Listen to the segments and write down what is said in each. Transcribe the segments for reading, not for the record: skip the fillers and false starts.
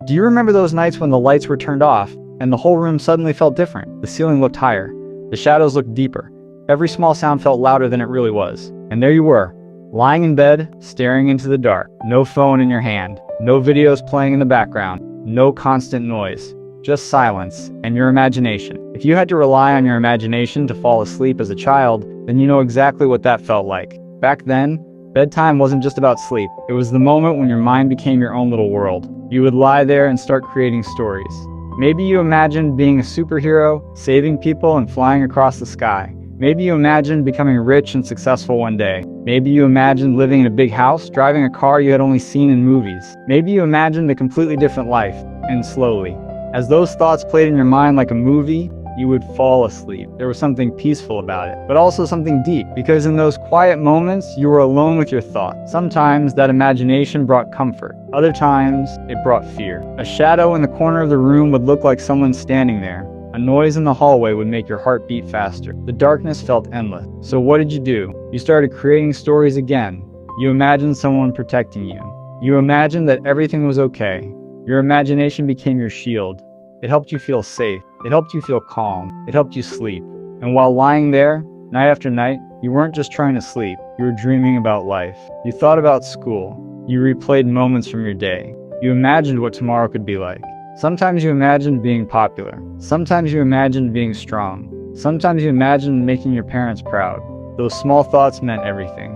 Do you remember those nights when the lights were turned off and the whole room suddenly felt different? The ceiling looked higher, the shadows looked deeper, every small sound felt louder than it really was. And there you were, lying in bed, staring into the dark, no phone in your hand, no videos playing in the background, no constant noise, just silence and your imagination. If you had to rely on your imagination to fall asleep as a child, then you know exactly what that felt like. Back then, bedtime wasn't just about sleep. It was the moment when your mind became your own little world. You would lie there and start creating stories. Maybe you imagined being a superhero, saving people and flying across the sky. Maybe you imagined becoming rich and successful one day. Maybe you imagined living in a big house, driving a car you had only seen in movies. Maybe you imagined a completely different life. And slowly, as those thoughts played in your mind like a movie, you would fall asleep. There was something peaceful about it, but also something deep, because in those quiet moments, you were alone with your thoughts. Sometimes that imagination brought comfort. Other times, it brought fear. A shadow in the corner of the room would look like someone standing there. A noise in the hallway would make your heart beat faster. The darkness felt endless. So what did you do? You started creating stories again. You imagined someone protecting you. You imagined that everything was okay. Your imagination became your shield. It helped you feel safe. It helped you feel calm. It helped you sleep. And while lying there, night after night, you weren't just trying to sleep. You were dreaming about life. You thought about school. You replayed moments from your day. You imagined what tomorrow could be like. Sometimes you imagined being popular. Sometimes you imagined being strong. Sometimes you imagined making your parents proud. Those small thoughts meant everything.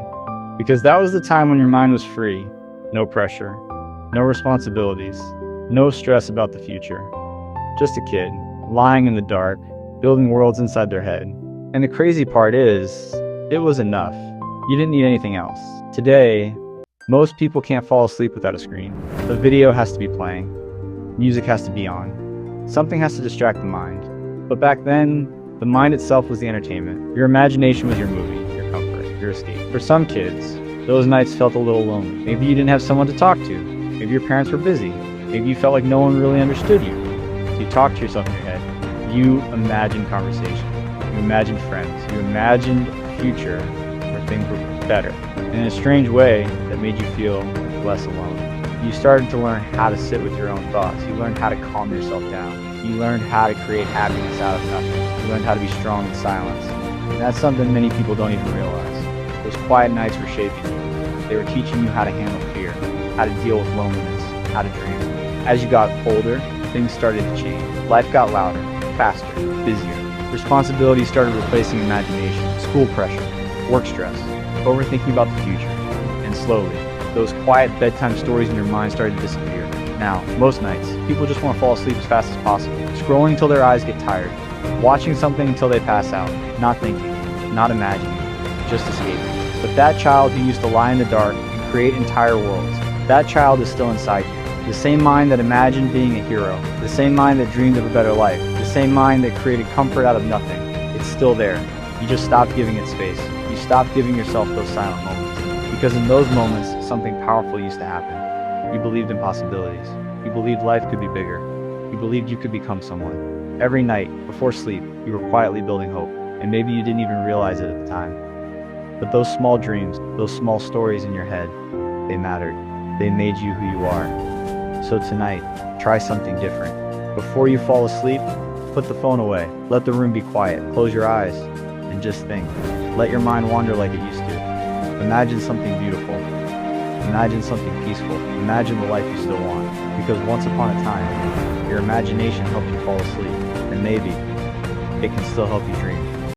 Because that was the time when your mind was free. No pressure. No responsibilities. No stress about the future. Just a kid, lying in the dark, building worlds inside their head. And the crazy part is, it was enough. You didn't need anything else. Today, most people can't fall asleep without a screen. The video has to be playing. Music has to be on. Something has to distract the mind. But back then, the mind itself was the entertainment. Your imagination was your movie, your comfort, your escape. For some kids, those nights felt a little lonely. Maybe you didn't have someone to talk to. Maybe your parents were busy. Maybe you felt like no one really understood you. So you talked to yourself in your head. You imagined conversation. You imagined friends. You imagined a future where things were better. And in a strange way, that made you feel less alone. You started to learn how to sit with your own thoughts. You learned how to calm yourself down. You learned how to create happiness out of nothing. You learned how to be strong in silence. And that's something many people don't even realize. Those quiet nights were shaping you. They were teaching you how to handle fear, how to deal with loneliness, how to dream. As you got older, things started to change. Life got louder, faster, busier. Responsibilities started replacing imagination. School pressure, work stress, overthinking about the future. And slowly, those quiet bedtime stories in your mind started to disappear. Now, most nights, people just want to fall asleep as fast as possible. Scrolling until their eyes get tired. Watching something until they pass out. Not thinking, not imagining, just escaping. But that child who used to lie in the dark and create entire worlds, that child is still inside you. The same mind that imagined being a hero. The same mind that dreamed of a better life. The same mind that created comfort out of nothing. It's still there. You just stopped giving it space. You stopped giving yourself those silent moments. Because in those moments, something powerful used to happen. You believed in possibilities. You believed life could be bigger. You believed you could become someone. Every night, before sleep, you were quietly building hope. And maybe you didn't even realize it at the time. But those small dreams, those small stories in your head, they mattered. They made you who you are. So tonight, try something different. Before you fall asleep, put the phone away. Let the room be quiet. Close your eyes and just think. Let your mind wander like it used to. Imagine something beautiful. Imagine something peaceful. Imagine the life you still want. Because once upon a time, your imagination helped you fall asleep. And maybe it can still help you dream.